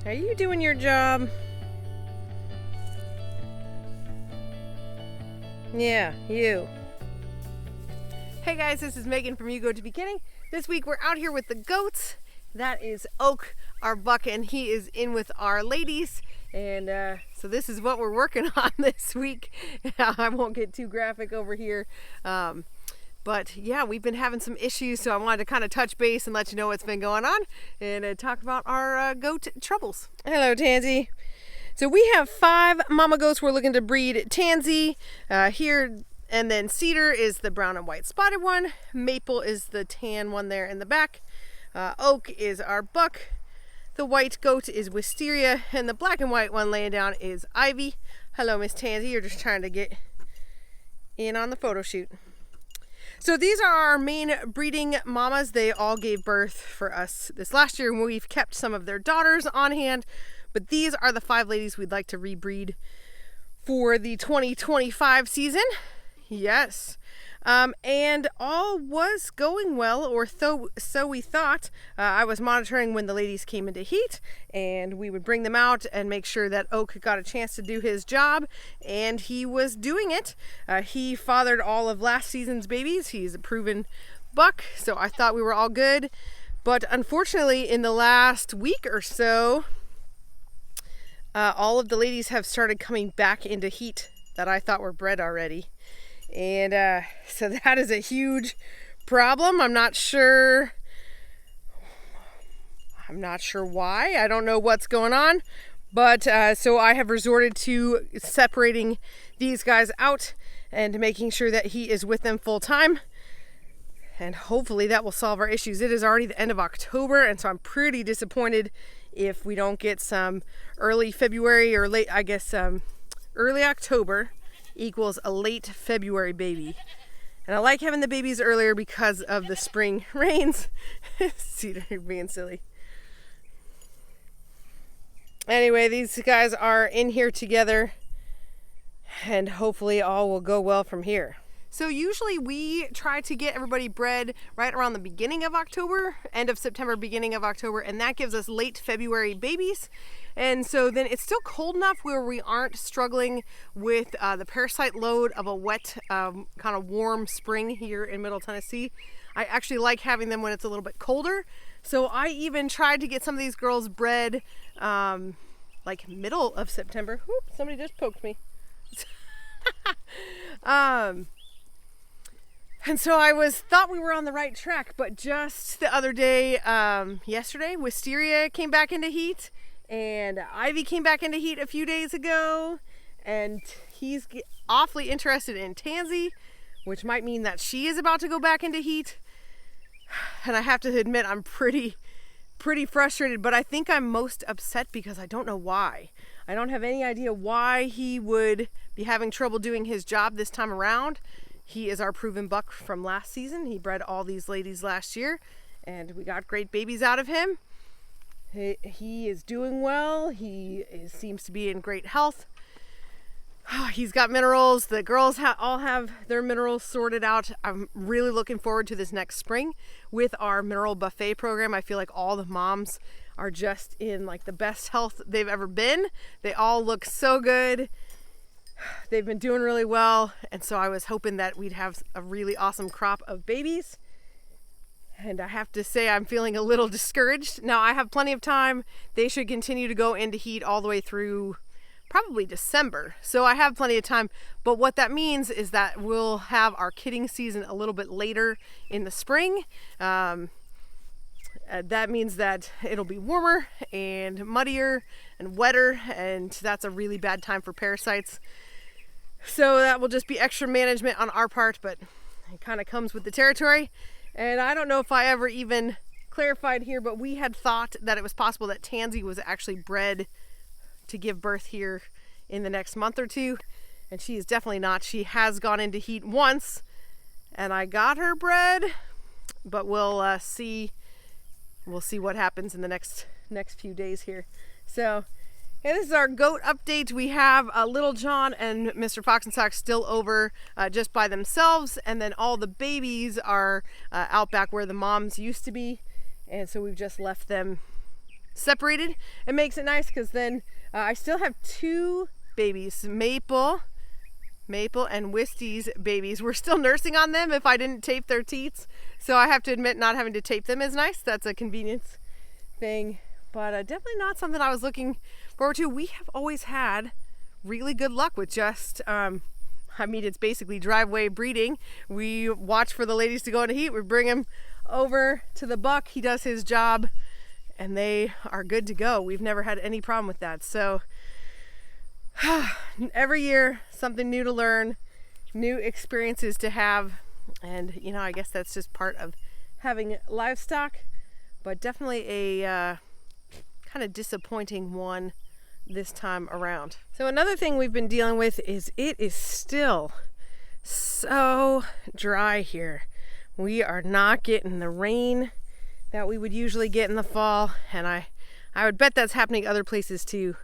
Are you doing your job? Yeah, you. Hey guys, this is Megan from You Go to Be Kidding. This week we're out here with the goats. That is Oak, our buck, and he is in with our ladies. And so this is what we're working on this week. I won't get too graphic over here. But yeah, we've been having some issues, so I wanted to kind of touch base and let you know what's been going on and talk about our goat troubles. Hello, Tansy. So we have 5 mama goats we're looking to breed. Tansy here, and then Cedar is the brown and white spotted one. Maple is the tan one there in the back. Oak is our buck. The white goat is Wisteria, and the black and white one laying down is Ivy. Hello, Miss Tansy. You're just trying to get in on the photo shoot. So these are our main breeding mamas. They all gave birth for us this last year, and we've kept some of their daughters on hand. But these are the 5 ladies we'd like to rebreed for the 2025 season. Yes. And all was going well, or so we thought. I was monitoring when the ladies came into heat, and we would bring them out and make sure that Oak got a chance to do his job, and he was doing it. He fathered all of last season's babies. He's a proven buck, so I thought we were all good. But unfortunately, in the last week or so, all of the ladies have started coming back into heat that I thought were bred already. And so that is a huge problem. I'm not sure why. I don't know what's going on. But so I have resorted to separating these guys out and making sure that he is with them full time. And hopefully that will solve our issues. It is already the end of October, and so I'm pretty disappointed if we don't get some early February or late, early October equals a late February baby. And I like having the babies earlier because of the spring rains. Cedar, you're being silly. Anyway, these guys are in here together, and hopefully all will go well from here. So usually we try to get everybody bred right around the beginning of October, end of September, beginning of October, and that gives us late February babies. And so then it's still cold enough where we aren't struggling with the parasite load of a wet, kind of warm spring here in Middle Tennessee. I actually like having them when it's a little bit colder. So I even tried to get some of these girls bred like middle of September. Whoop, somebody just poked me. And so I thought we were on the right track, but just the other day, yesterday, Wisteria came back into heat, and Ivy came back into heat a few days ago, and he's awfully interested in Tansy, which might mean that she is about to go back into heat. And I have to admit, I'm pretty frustrated, but I think I'm most upset because I don't know why. I don't have any idea why he would be having trouble doing his job this time around. He is our proven buck from last season. He bred all these ladies last year, and we got great babies out of him. He is doing well. He seems to be in great health. He's got minerals. The girls all have their minerals sorted out. I'm really looking forward to this next spring with our mineral buffet program. I feel like all the moms are just in like the best health they've ever been. They all look so good. They've been doing really well, and so I was hoping that we'd have a really awesome crop of babies. And I have to say I'm feeling a little discouraged. Now I have plenty of time. They should continue to go into heat all the way through probably December. So I have plenty of time. But what that means is that we'll have our kidding season a little bit later in the spring. That means that it'll be warmer and muddier and wetter, and that's a really bad time for parasites. So that will just be extra management on our part, but it kind of comes with the territory. And I don't know if I ever even clarified here, but we had thought that it was possible that Tansy was actually bred to give birth here in the next month or two, and she is definitely not. She has gone into heat once, and I got her bred, but we'll see. We'll see what happens in the next few days here. So, yeah, this is our goat update. We have Little John and Mr. Fox and Sox still over just by themselves, and then all the babies are out back where the moms used to be, and so we've just left them separated. It makes it nice because then I still have 2 babies, Maple and Wisty's babies. We're still nursing on them if I didn't tape their teats. So I have to admit, not having to tape them is nice. That's a convenience thing, but definitely not something I was looking forward to. We have always had really good luck with just, it's basically driveway breeding. We watch for the ladies to go into heat. We bring them over to the buck. He does his job and they are good to go. We've never had any problem with that. So every year, something new to learn, new experiences to have. And, I guess that's just part of having livestock, but definitely a kind of disappointing one this time around. So another thing we've been dealing with is it is still so dry here. We are not getting the rain that we would usually get in the fall, and I would bet that's happening other places too.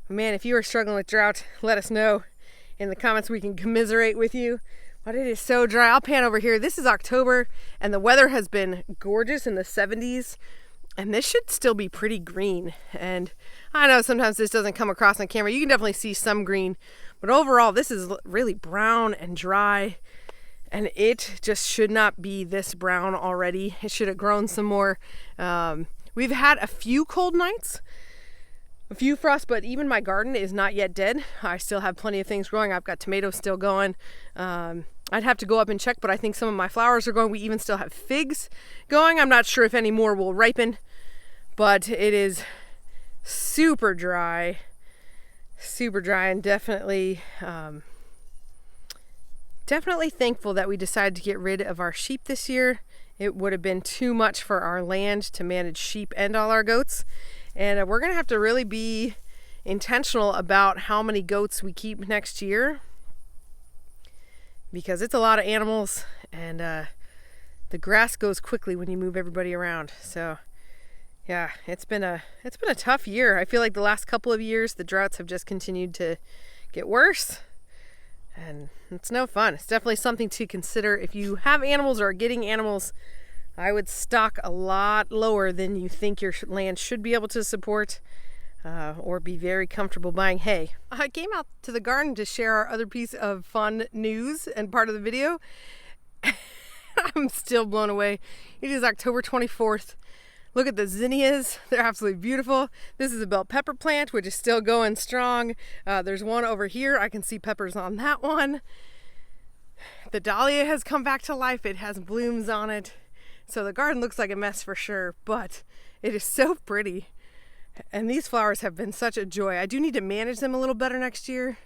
Man, if you are struggling with drought, let us know in the comments. We can commiserate with you. But it is so dry. I'll pan over here. This is October and the weather has been gorgeous in the 70s. And this should still be pretty green. And I know sometimes this doesn't come across on camera. You can definitely see some green. But overall, this is really brown and dry. And it just should not be this brown already. It should have grown some more. We've had a few cold nights. A few frosts, but even my garden is not yet dead. I still have plenty of things growing. I've got tomatoes still going. I'd have to go up and check, but I think some of my flowers are going. We even still have figs going. I'm not sure if any more will ripen, but it is super dry, and definitely thankful that we decided to get rid of our sheep this year. It would have been too much for our land to manage sheep and all our goats. And we're going to have to really be intentional about how many goats we keep next year, because it's a lot of animals, and the grass goes quickly when you move everybody around. So yeah, it's been a tough year. I feel like the last couple of years the droughts have just continued to get worse, and it's no fun. It's definitely something to consider if you have animals or are getting animals. I would stock a lot lower than you think your land should be able to support, or be very comfortable buying hay. I came out to the garden to share our other piece of fun news and part of the video. I'm still blown away. It is October 24th. Look at the zinnias. They're absolutely beautiful. This is a bell pepper plant, which is still going strong. There's one over here. I can see peppers on that one. The dahlia has come back to life. It has blooms on it. So the garden looks like a mess for sure, but it is so pretty. And these flowers have been such a joy. I do need to manage them a little better next year,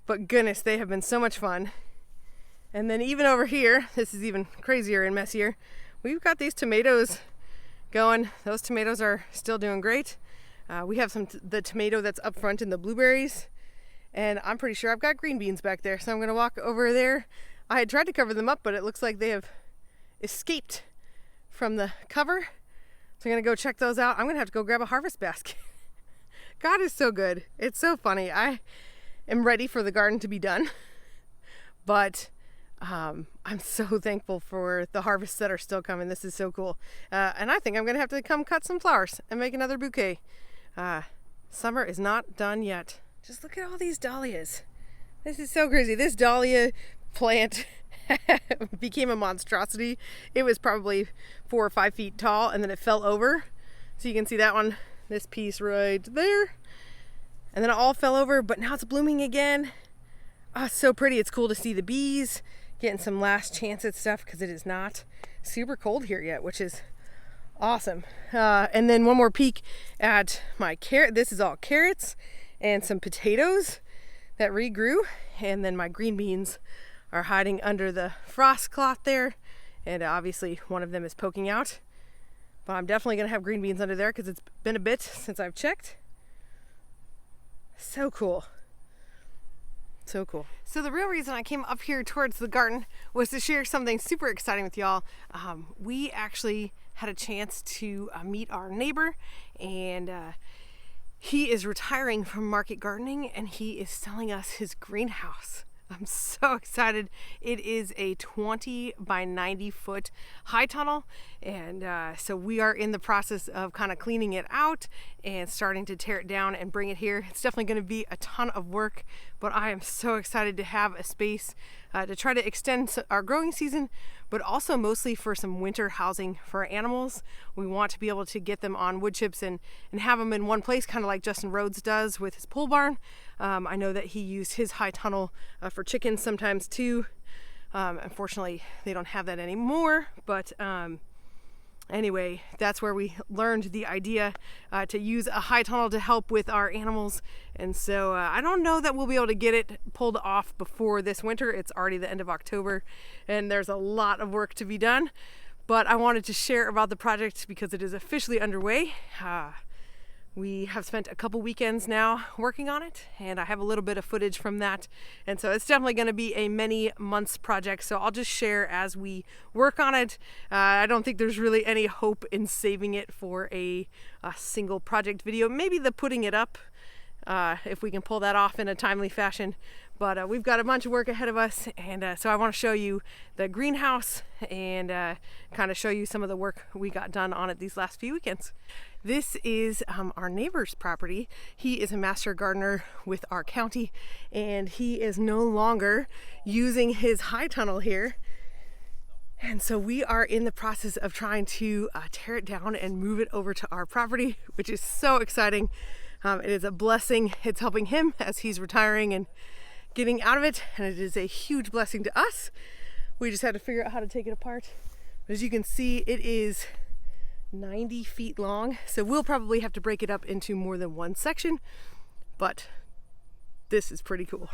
but goodness, they have been so much fun. And then even over here, this is even crazier and messier. We've got these tomatoes going. Those tomatoes are still doing great. We have the tomato that's up front in the blueberries, and I'm pretty sure I've got green beans back there. So I'm gonna walk over there. I had tried to cover them up, but it looks like they have escaped from the cover. So I'm gonna go check those out. I'm gonna have to go grab a harvest basket. God is so good. It's so funny. I am ready for the garden to be done, but I'm so thankful for the harvests that are still coming. This is so cool. And I think I'm gonna have to come cut some flowers and make another bouquet. Summer is not done yet. Just look at all these dahlias. This is so crazy. This dahlia plant became a monstrosity. It was probably 4 or 5 feet tall, and then it fell over. So you can see that one, this piece right there. And then it all fell over, but now it's blooming again. Oh, it's so pretty. It's cool to see the bees getting some last chance at stuff, because it is not super cold here yet, which is awesome. And then one more peek at my carrot. This is all carrots and some potatoes that regrew. And then my green beans are hiding under the frost cloth there, and obviously one of them is poking out, but I'm definitely gonna have green beans under there because it's been a bit since I've checked. So cool. So cool. So the real reason I came up here towards the garden was to share something super exciting with y'all. We actually had a chance to meet our neighbor, and he is retiring from market gardening, and he is selling us his greenhouse. I'm so excited. It is a 20 by 90 foot high tunnel, and so we are in the process of kind of cleaning it out and starting to tear it down and bring it here. It's definitely going to be a ton of work, but I am so excited to have a space to try to extend our growing season, but also mostly for some winter housing for our animals. We want to be able to get them on wood chips and have them in one place, kind of like Justin Rhodes does with his pole barn. I know that he used his high tunnel for chickens sometimes too. Unfortunately, they don't have that anymore, but anyway, that's where we learned the idea to use a high tunnel to help with our animals. And so I don't know that we'll be able to get it pulled off before this winter. It's already the end of October and there's a lot of work to be done, but I wanted to share about the project because it is officially underway. We have spent a couple weekends now working on it, and I have a little bit of footage from that, and so it's definitely going to be a many months project, so I'll just share as we work on it. I don't think there's really any hope in saving it for a single project video. Maybe the putting it up, if we can pull that off in a timely fashion, but we've got a bunch of work ahead of us, and so I want to show you the greenhouse and kind of show you some of the work we got done on it these last few weekends. This is our neighbor's property. He is a master gardener with our county, and he is no longer using his high tunnel here. And so we are in the process of trying to tear it down and move it over to our property, which is so exciting. It is a blessing. It's helping him as he's retiring and getting out of it, and it is a huge blessing to us. We just had to figure out how to take it apart. As you can see, it is 90 feet long, so we'll probably have to break it up into more than one section, but this is pretty cool.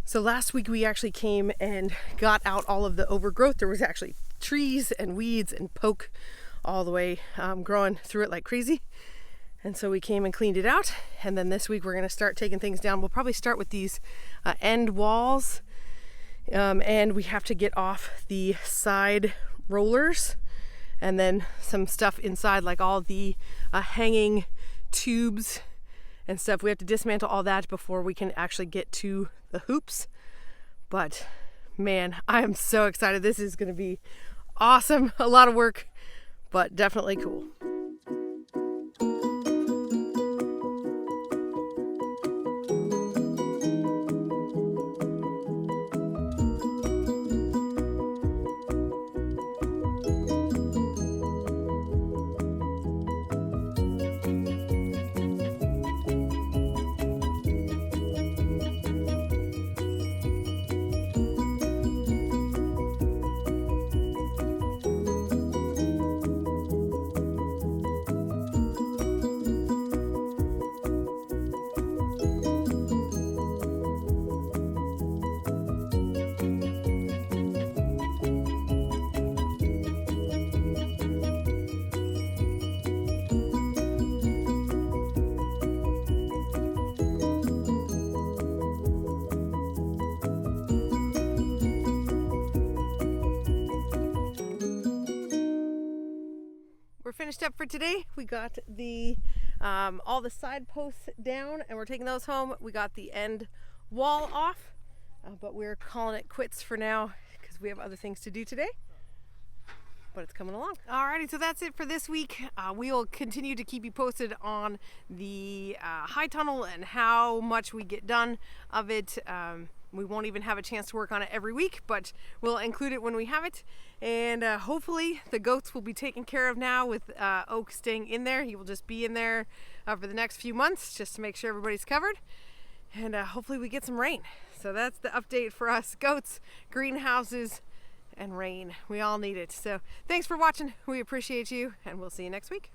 So last week we actually came and got out all of the overgrowth. There was actually trees and weeds and poke all the way growing through it like crazy, and so we came and cleaned it out. And then this week we're going to start taking things down. We'll probably start with these end walls, and we have to get off the side rollers, and then some stuff inside, like all the hanging tubes and stuff. We have to dismantle all that before we can actually get to the hoops. But man, I am so excited. This is gonna be awesome. A lot of work, but definitely cool. We're finished up for today. We got the all the side posts down, and we're taking those home. We got the end wall off, but we're calling it quits for now because we have other things to do today. But it's coming along. Alrighty, so that's it for this week. We will continue to keep you posted on the high tunnel and how much we get done of it. We won't even have a chance to work on it every week, but we'll include it when we have it. And hopefully the goats will be taken care of now with Oak staying in there. He will just be in there for the next few months just to make sure everybody's covered. And hopefully we get some rain. So that's the update for us: goats, greenhouses, and rain. We all need it. So thanks for watching. We appreciate you, and we'll see you next week.